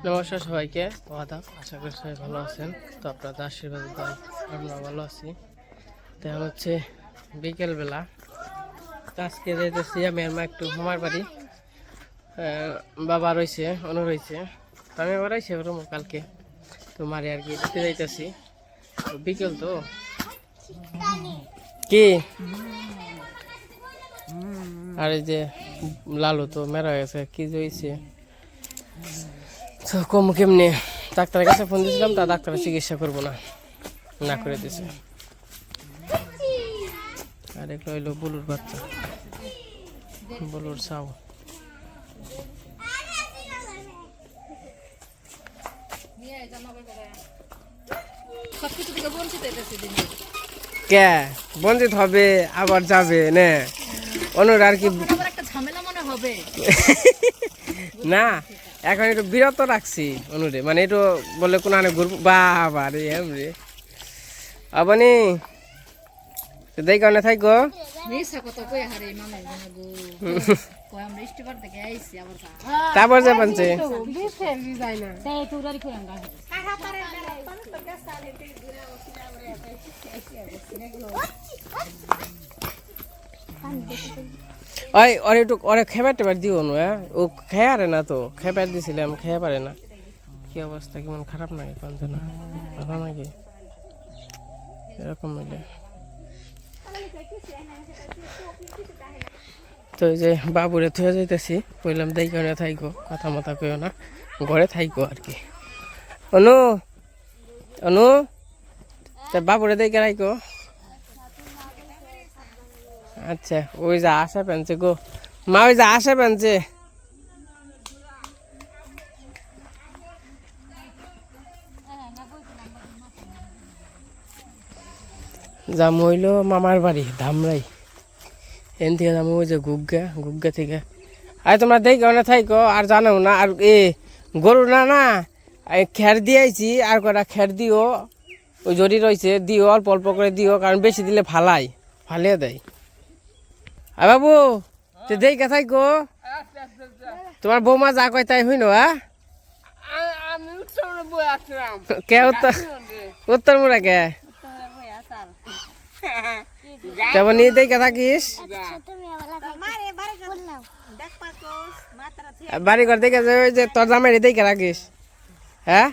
নমস্কার সবাইকে, আদাব। আশা করি সবাই ভালো আছেন। তো আপনাদের আশীর্বাদ আমরা ভালো আছি। তো এখন হচ্ছে বিকেলবেলা। আজকে যাইতেছি আমি আর মা একটু মামার বাড়ি। বাবা রয়েছে, অনু রয়েছে, তো আমি আবার আইসি কালকে। তো মারে আর কি দিতে যাইতেছি। তো বিকেল তো কি আর এই যে লালু তো মেরা হয়ে গেছে, কি যে হয়েছে তো কম কেমনি। ডাক্তারের কাছে ফোন দিয়েছিলাম, তা ডাক্তারের চিকিৎসা করবো না করে দিছে। আর একটা হইলো বলুর বাচ্চা, বলুর চাও। কে বঞ্চিত হবে, আবার যাবে না অনুর আর কি না। এখন একটু বিরত রাখছি অনুরে, মানে একটু বললে কোনো ঘুরবো বাবা রে রে আবানি দেই কারণে থাকো। তারপর যাবেন যে ওই ওর একটু ওরে খেবার টেবার দিও না, ও খেয়ে আরে না। তো খেবার দিছিলাম, খেয়ে পারে না। কি অবস্থা, কেমন খারাপ নাকি কান্দে না ভালো নাকি এরকম হইলে। তো এই যে বাবুরে থুয়ে যাইতেছি, বললাম দেই কেন থাইকো, কথা মতা কেউ না, ঘরে থাইকো আর কি। অনু অনু বাবুরে দেই কেনাইকো। আচ্ছা, ওই যা আসা পেনছে গো মা, ওই যা আসা পেনছে। যাম হইল মামার বাড়ি ধামরাই। এন থেকে যাবো ওই যে গুগ্গা থেকে। আর তোমরা দেখো না থাইকো, আর জানো না। আর গরু না খের দিয়েছি, আর কটা খের দিও, ওই জড়ি রয়েছে দিও, অল্প অল্প করে দিও, কারণ বেশি দিলে ফালিয়ে দেয়। আর বাবু তো দেখে থাইকো, তোমার বৌমা যা কয় তাই হইন। কে উত্তর মুড়া কে তেমন নিয়ে দেখে থাকিস, বাড়ি ঘর দেখে ওই যে তোর জামাই দেখে রাখিস। হ্যাঁ,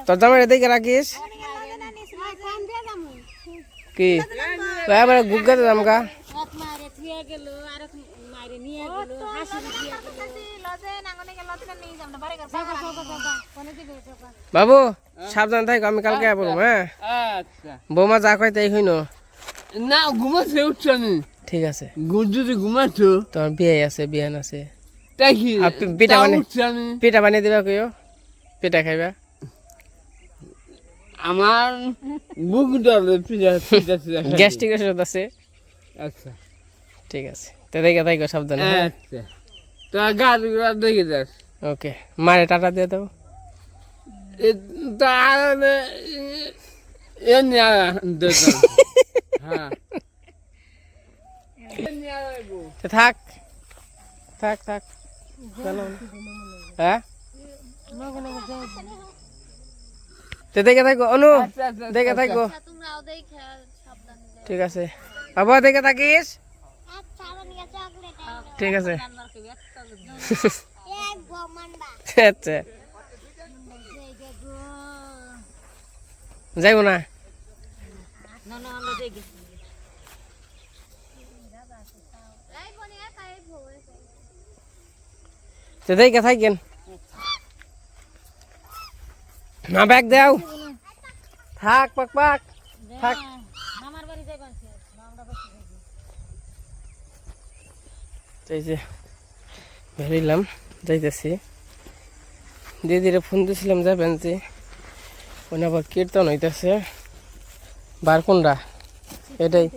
তোর জামাই দেখে রাখিস। কি গুগ্গাতে যাম গা। বাবু সাবধান থাক, আমি কালকে বলবো। হ্যাঁ, বৌমা যা কয় তাই হইন না। ঘুমাচ্ছে উঠছ আমি। ঠিক আছে, যদি ঘুমাচ্ছ তোমার বিয়ে আছে, বিয়ান আছে। তাই কি পিঠা বানিয়ে দিবা কেউ, পিঠা খাইবা। আমার বুক ধরে গ্যাস্ট্রিক ওষুধ আছে। আচ্ছা ঠিক আছে, তো দেখে থাকো সাবধানে। আচ্ছা, তো গাড়ি দেখে যাস। ওকে, মারে টাটা দিয়ে দাও। থাক থাক থাক, চলো। হ্যাঁ, তো দেখে থাকো অনু, দেখে থাকো। ঠিক আছে বাবা, দেখে থাকিস। ঠিক আছে আচ্ছা, যাইব না। তো দেখে থাকেন না, ব্যাগ দাও। থাক পাক পাক থাক। এই যে বেরিলাম, যাইতেছি। দিদিরে ফোন দিয়েছিলাম যাবেন যে, ওখানে আবার কীর্তন হইতেছে বারকুন্ডা, এটাই।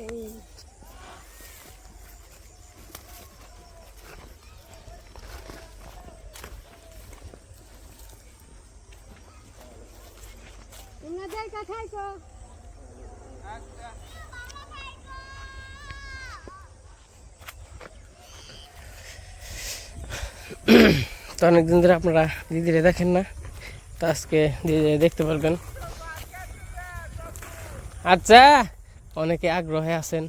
তো তো অনেকদিন ধরে আপনারা দিদিরে দেখেন না, তো আজকে দিদি দেখতে পারবেন। আচ্ছা, অনেকে আগ্রহে আছেন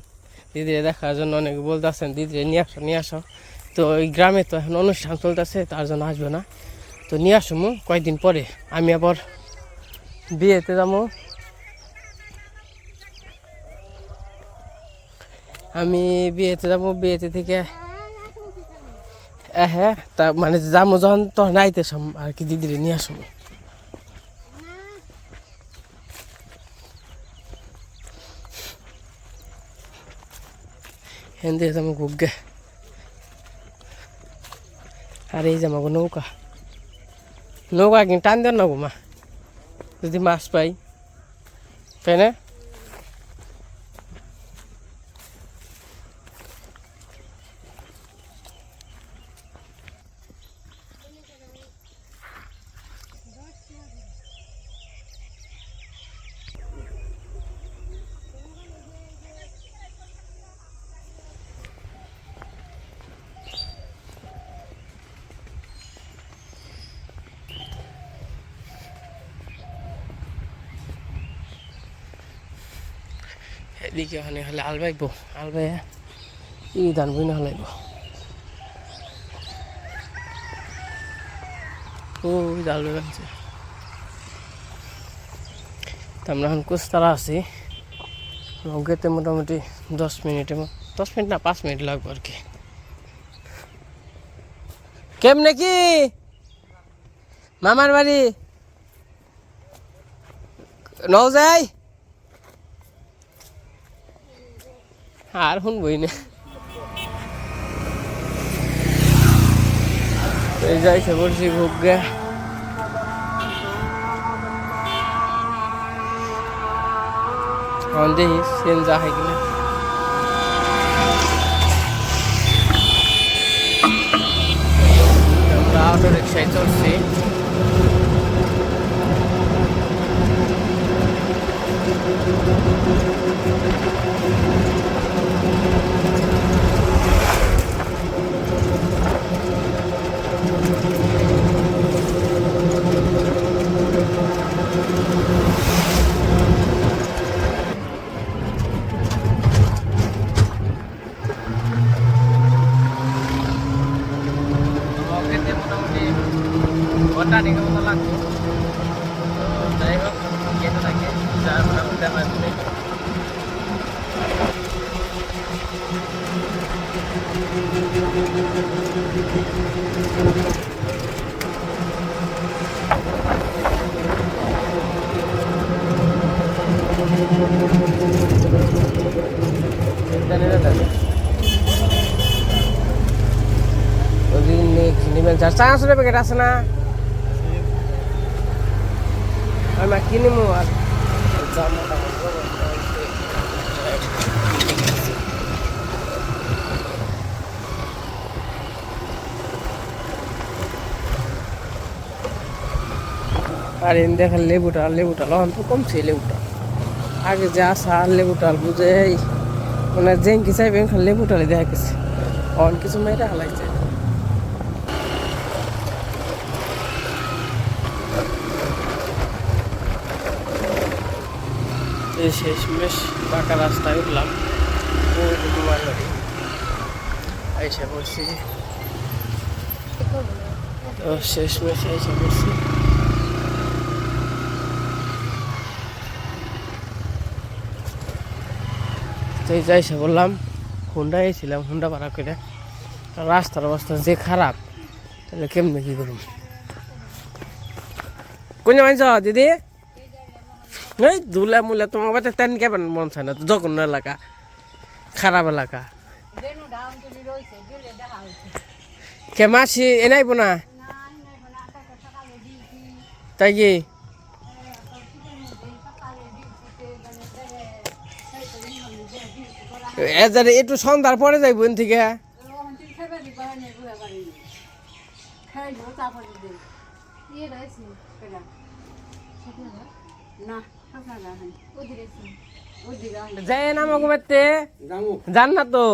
দিদিরে দেখার জন্য, অনেকে বলতে আছেন দিদিরে নিয়ে আসো নিয়ে আসো। তো ওই গ্রামে তো এখন অনুষ্ঠান চলতেছে, তার জন্য আসবে না। তো নিয়ে আসবো কয়েকদিন পরে। আমি আবার বিয়েতে যাবো, বিয়েতে থেকে হ্যাঁ, তা মানে যাবো যখন তখন আইতেছাম আর কি, দিদিরে নিয়ে আসবো। হেন দিয়ে যাবো গুগ্গে। আর এই যে আমাকে নৌকা কিন্তু টান দেন না গো মা, যদি মাছ পাই, তাই না? এদিকে ওখানে হলে আলবাইব, আলবাইয়া ই ধান বই না হলাইব। ওই জাল বেগানছে। তো আমরা এখন কুস্তারা আছি, নৌকাতে মোটামুটি 10 মিনিট না 5 মিনিট লাগবে আর কি। কেমনে কি মামার বাড়ি নৌ যাই আর শুনবই না। এই যাইছে বলছি ভোগ্যা, দেখি সেন যা হয় কিনা। আমরা অটো রিক্সায় চলছি। টার্নিং মতো লাগবে, যাই হোক কেটে থাকে যা মোটামুটি আমার চানাচুরের প্যাকেট আছে না, আমি কিনিমু আর আর এনে দেখা লেবুটা লহন তো কমছে লেবুটা, আগে যে আসা আর লেবুটাল বুঝে মানে জেঙ্কি চাইবেন খালি লেবুটালে দেখা গেছে, অন কিছু মেয়েটা হালাইছে। শেষমেশ পাকা রাস্তায় উঠলাম, তোমার বাড়ি আইসা পড়ছি। তো শেষমেশ আইসা পড়ছি। তো এই যাইসা বললাম হুন্ডা এসেছিলাম, হুন্ডা ভাড়া করে। রাস্তার অবস্থা যে খারাপ, তাহলে কেমনে কি করুন। কোন মানছ দিদি? এই ধুলা মুলা তোমার বাড়িতে তেন কেমন মন চায় না, তো জঘন্য এলাকা, খারাপ এলাকা। কে মাসি এনাইব না তাই কি? একটু সন্ধ্যার পরে যাইব থেকে। যাই না মগো বাড়তে যান না তো,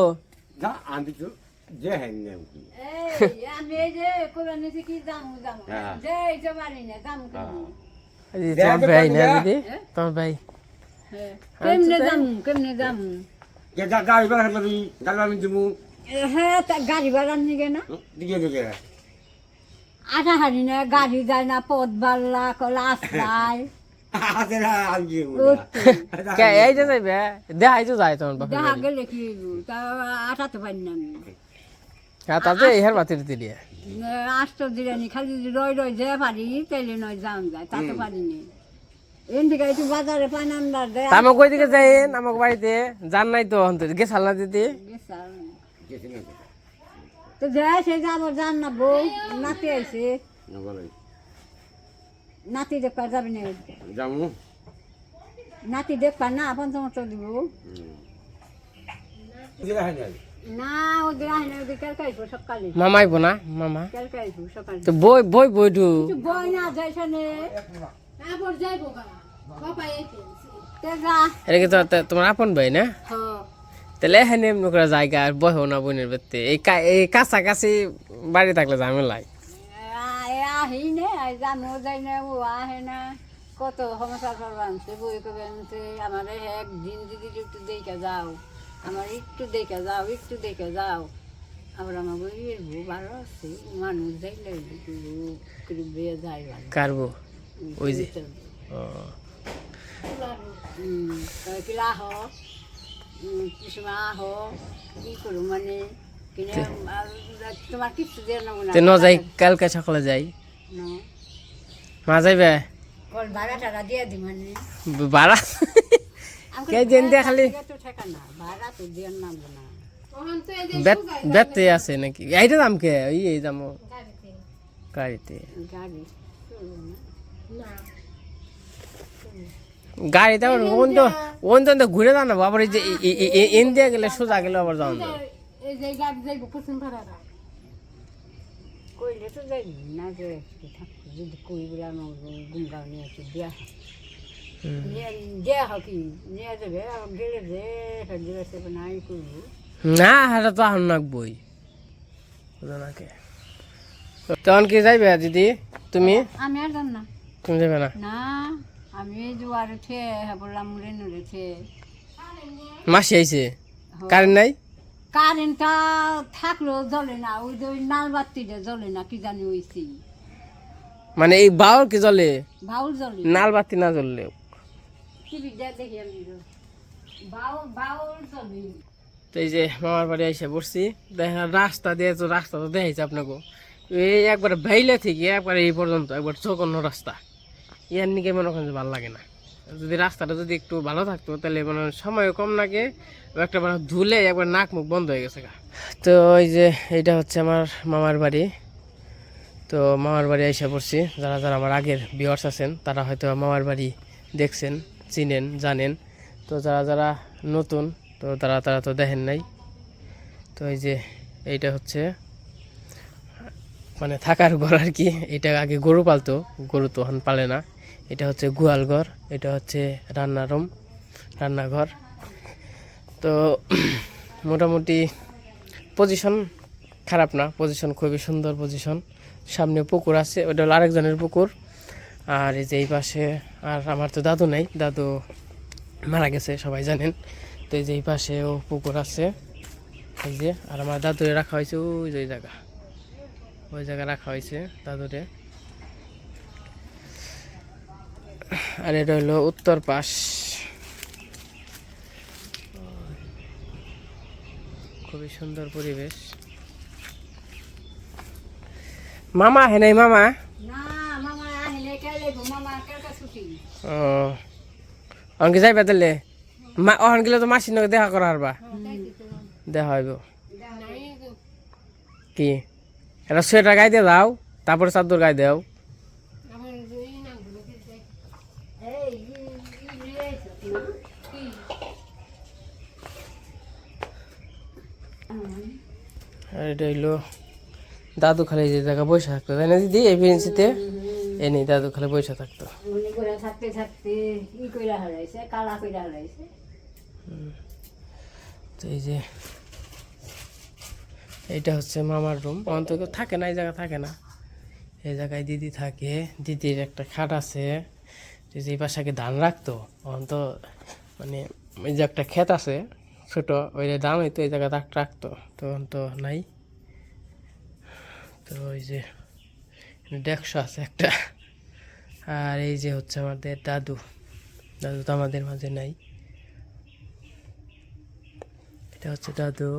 যে হ্যাঁ নেম কি এই আমি এই যে কোরআনে যে কি জামু হ্যাঁ। যে এই যে পারি না জামু কেমনে এই যে তোমার ভাই না দিদি তোমার ভাই কেমনে জামু কে যা গাড়ি ভাড়া করবি গাড়ি আমি দিমু হ্যাঁ তা গাড়ি ভাড়া নিগে না দিকে দিকে আটা হারি না গাড়ি যায় না পথ বাল্লা রাস্তায় হাতে না আমি দিমু কে এই যে যাইবে দেখাই তো যায় তোমার বাপের দেখা বাড়ি। গেলে কি তা আটা তো পারি না আমি হ্যাঁ তাতে ইহার বাতির দিলিয়ে আসতো দিলানি খালি যদি রই রই যে পারি তাইলে নয় যাম যায় তা তো পারি নি এন থেকে একটু বাজারে পান আন্দার দেয় তা আমাকে ওই দিকে যাইন আমাকে বাড়িতে যান নাই তো অন্তর গেছাল না দিদি তো যায় সে যাবো জান না বউ নাতি আইছে নাতি দেখবার যাবি না যামু নাতি দেখবা না পঞ্চমত দিব দিলা হ্যাঁ না ওদের আহে না ওদের কালকাইবো সকালে মামাইবো না মামা কালকাইবো সকালে তো বই বই বইটু বই না যায় শোনে আবার যাইবো গা বাবা এইতে তে যা এটা কি তোমার আপন ভাই না হ তাহলে এখানে এমনি করে জায়গা আর বইও না বোনের বেতে এই কাছাকাছি বাড়ি থাকলে ঝামেলাই আহি নে জানো যাই না ও আহে না কত সমস্যা করবানছে বই করবানছে আমার একদিন যদি একটু দেখে যাও আমার একটু দেখে যাও একটু দেখে যাও আবার আমার বইয়ের বউ ভালো আছে মানুষ যাইলে বিয়ে যায় ভালো কারবো ওই যে ও কিলা আহ কিছুমান আহ কি করো মানে কিনে তোমার কিছু দিয়ে নেবো না তে ন যাই কালকে সকালে যাই মা যাইবে কল ভাড়া টাকা দিয়ে দি মানে ভাড়া কে যেন দিয়ে খালি তো ঠেকা না ভাড়া তো দিয়ে নামবো না বেতে আছে নাকি এইটা দাম কে এই দাম গাড়িতে গাড়ি গাড়িতে আবার ওন তো ঘুরে যান না আবার এই যে ইন্ডিয়া গেলে সোজা গেলে আবার যাওয়া যায় এই যে গাড়ি যাইব পশ্চিম ভাড়া কইলে তো যাই না যে যদি কই বলে আমার গুমগাঁও নিয়ে আসি দেয়া দেয়া কি নিয়ে যাবে আর গেলে যে গেলে সে নাই করবো না হাটা তো আহন নাকবই নাকে তখন কি যাইবে দিদি তুমি আমি আর জান না তুমি যাবে না না আমি জোয়ার উঠে বললাম রেন উঠে মাসি আইছে কারেন্ট নাই কারেন্টটা থাকলেও জ্বলে না ওই যে ওই নাল বাতিটা জ্বলে না কি জানি হইছি মানে এই বাউল কি জ্বলে বাউল জ্বলে নাল বাতি না জ্বললে টিভিটা দেখি আমি বাউল বাউল জ্বলে তো এই যে মামার বাড়ি এসে বসছি দেখা রাস্তা দিয়ে তো রাস্তা তো দেখাইছে আপনাকে এই একবার ভাইলে থেকে একবার এই পর্যন্ত একবার চৌকন্ন রাস্তা ইয়ার নিকে মনে করেন যে ভালো লাগে না যদি রাস্তাটা যদি একটু ভালো থাকতো তাহলে মানে সময়ও কম লাগে একটা মানে ধুলে একবার নাক মুখ বন্ধ হয়ে গেছে গা। তো ওই যে এইটা হচ্ছে আমার মামার বাড়ি। তো মামার বাড়ি এসে পড়ছি, যারা যারা আমার আগের ভিউয়ার্স আছেন তারা হয়তো মামার বাড়ি দেখছেন, চিনেন, জানেন। তো যারা যারা নতুন তো তারা তো দেখেন নাই। তো এই যে এইটা হচ্ছে মানে থাকার ঘর আর কি। এটা আগে গরু পালতো, গরু তো এখন পালে না। এটা হচ্ছে গোয়াল ঘর, এটা হচ্ছে রান্নাঘর। তো মোটামুটি পজিশন খারাপ না, পজিশন খুবই সুন্দর পজিশন। সামনে পুকুর আছে, ওটা হলো আরেকজনের পুকুর। আর এই যে এই পাশে আর আমার তো দাদু নাই, দাদু মারা গেছে সবাই জানেন। তো এই যে এই পাশেও পুকুর আছে এই যে। আর আমার দাদুরে রাখা হয়েছে ওই যে ওই জায়গা রাখা হয়েছে দাদুরে। আর এটা হলো উত্তর পাশ। খুবই সুন্দর পরিবেশ। মামা হে নাই মামা? না মামা আহিলে কালে মামা কালকা ছুটি। ও অনকে যাইবা তাহলে? মা অহন গেলে তো মাসির নগে দেখা করা হারবা, দেখা হইব কি? এটা সোয়েটার গায়ে দিয়ে দাও, তারপরে চাদর গায়ে দাও। আর এটা হইলো দাদু খালি যে জায়গা বসে থাকতো, তাই না দিদি? এই ফেন্সিতে এনে দাদু খালি বসে থাকতো। মনে করে থাকতে থাকতে ই কইরা হারাইছে, কালা কইরা হারাইছে। তো এই যে এইটা হচ্ছে মামার রুম, অন্তত থাকে না, এই জায়গা থাকে না, এই জায়গায় দিদি থাকে। দিদির একটা খাট আছে, যে পাশাকে ধান রাখতো, অন্ত মানে এই যে একটা ক্ষেত আছে ছোট, ওই যে ধান হইতো, এই জায়গায় রাখতো, তো অন্ত নাই। তো ওই যে ডেকশো আছে একটা। আর এই যে হচ্ছে আমাদের দাদু, দাদু তো আমাদের মাঝে নাই। এটা হচ্ছে দাদু।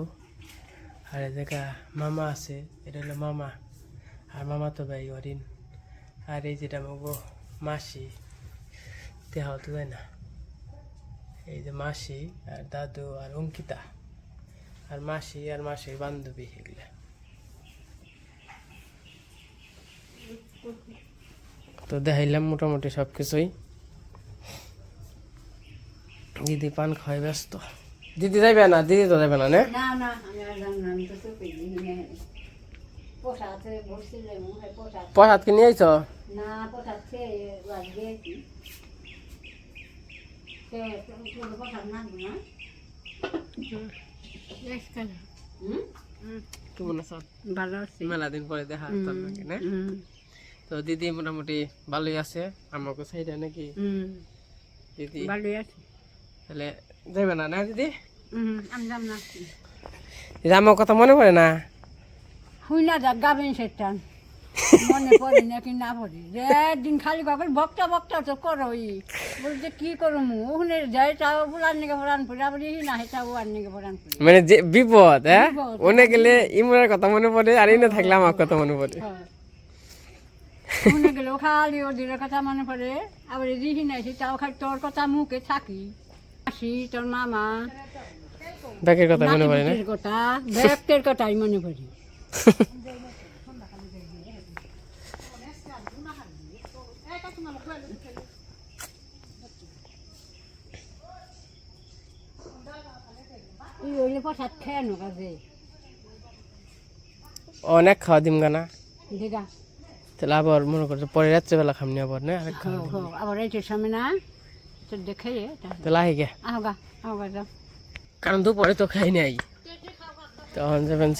আর এই জায়গা মামা আছে, এটা হলো মামা, আর মামা তো ভাই হরিণ। আর এই যেটা মগো মাসি, দেহা তো যায় না, এই যে মাসি আর দাদু আর অঙ্কিতা, আর মাসি আর মাসির বান্ধবী, এগুলা। তো দেখাইলাম মোটামুটি সব কিছুই। দিদি পান খাওয়াই ব্যস্ত। দিদি যাইবে না? দিদি তো যাবে না, না? না না আমি আর জানি না, আমি তো চোখে দিই পোশাতে বসছিলে পোশাক প্রসাদ কি নিয়ে আইছ? না পোশাক খেয়ে লাগবে কি পোশাক নাকবো না। কেমন আছো? ভালো আছি। মেলা দিন পরে দেখা হতো নাকি, না? তো দিদি মোটামুটি ভালোই আছে, আমাকে সাইডে নাকি দিদি ভালোই আছি। তাহলে যাইবে না, না দিদি? আমি যাব না। দিদি আমার কথা মনে পড়ে না? হুই না যাক গাবেন সেটা মনে পড়ে নাকি না পড়ে, যে একদিন খালি বাবার বক্তা বক্তা তো করোই বলছে কি করবো ওখানে যাই তাও বুলার নিকে ভরান পড়ে আবার না হেটাও আর নিকে ভরান পড়ে। মানে যে বিপদ, হ্যাঁ, বিপদ, ওনে গেলে ইমরানের কথা মনে পড়ে, আর ইনে থাকলে আমার কথা মনে পড়ে। ওখানে গেলেও খালি ওদের কথা মনে পড়ে, আবার রিহি নাইছি তাও খালি তোর কথা মুখে থাকি, আসি তোর মামা ব্যাকের কথা মনে পড়ে না? নাতির কথা ব্যক্তের কথাই মনে পড়ে। তুই ওইলে প্রসাদ খেয়ে নো কাজে অনেক খাওয়া দিম গানা, দেখা তাহলে আবার মনে করছে পরে রাত্রেবেলা খামনি আবার, না? আরেক খাওয়া দিম। আবার এই সামনে না তো দেখে তাহলে আহি গে, আহগা যাও। কারণ দুপুরে তো খাই নাই, তখন যাবেন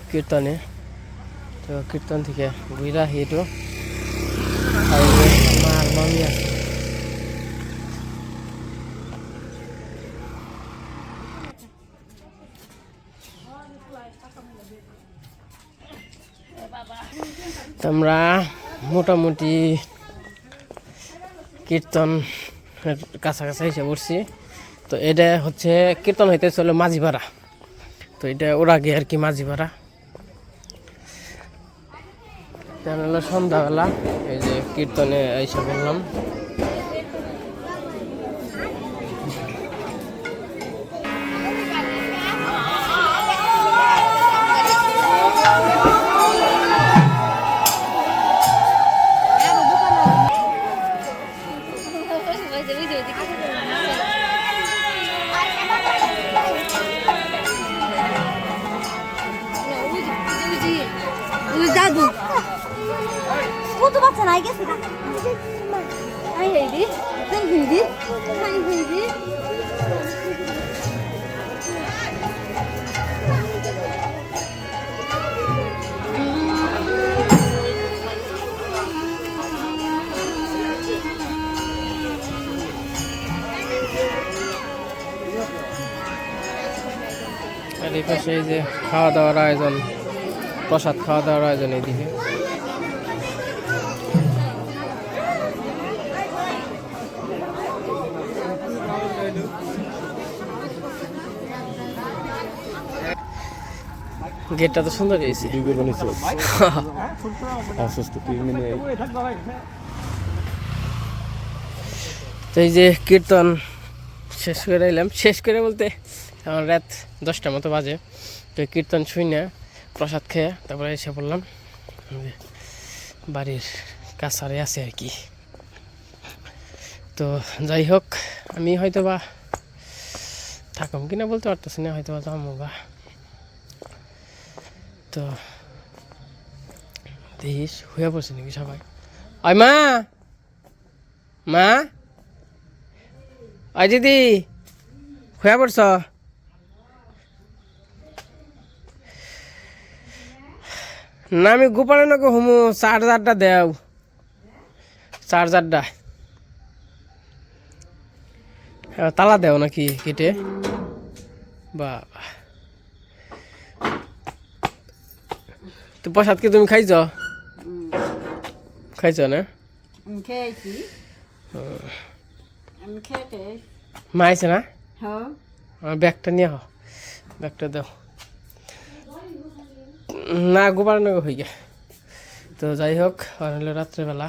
কীর্তনে। তো কীর্তন থেকে ঘুরে আহি একটু। আর এই যে মা আর মামি আছে। তো আমরা মোটামুটি কীর্তন কাছাকাছি এসে পড়ছি। তো এটা হচ্ছে কীর্তন হইতে চলো মাঝিপাড়া, তো এটা ওর আগে আর কি মাঝিপাড়া। হলো সন্ধ্যাবেলা, এই যে কীর্তনে এসে বললাম। দাদু কত বাচ্চা নাই গেছে না আই হেদি তুই হেদি আই হেদি আর এই পাশে এই যে খাওয়া দাওয়ার আয়োজন, প্রসাদ খাওয়া দাওয়ার আয়োজন এইদিকে। গেটটা তো সুন্দর হয়েছে। তো এই যে কীর্তন শেষ করে এলাম, শেষ করে বলতে আমার রাত 10টার মতো বাজে। তো কীর্তন শুই না, প্রসাদ খেয়ে তারপরে এসে পড়লাম বাড়ির কাছারে আছে আর কি। তো যাই হোক, আমি হয়তো বা থাকুম কিনা বলতে পারতেছি না, হয়তো বা যাবো বা। তো দেখিস হয়ে পড়ছে নাকি সবাই? ওই মা, মা, ওই দিদি হয়ে পড়ছ? না আমি গোপালে নাকি হুমু চার্জারটা দেও চার্জারটা তালা দেও নাকি কেটে বাবা তো প্রসাদ কি তুমি খাইছ খাইছ না আমি খেয়েছি আমি খেতে মা আইছে না হ্যাঁ আমার ব্যাগটা নিয়ে হো ব্যাগটা দাও না গোপাল নগর হয়ে গে তো যাই হোক আর হলো রাত্রেবেলা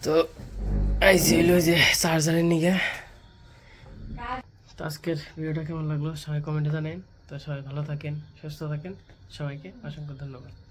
তো আইসি হইলো যে চার্জারের নিগে তো আজকের ভিডিওটা কেমন লাগলো সবাই কমেন্টে জানেন তো সবাই ভালো থাকেন সুস্থ থাকেন সবাইকে অসংখ্য ধন্যবাদ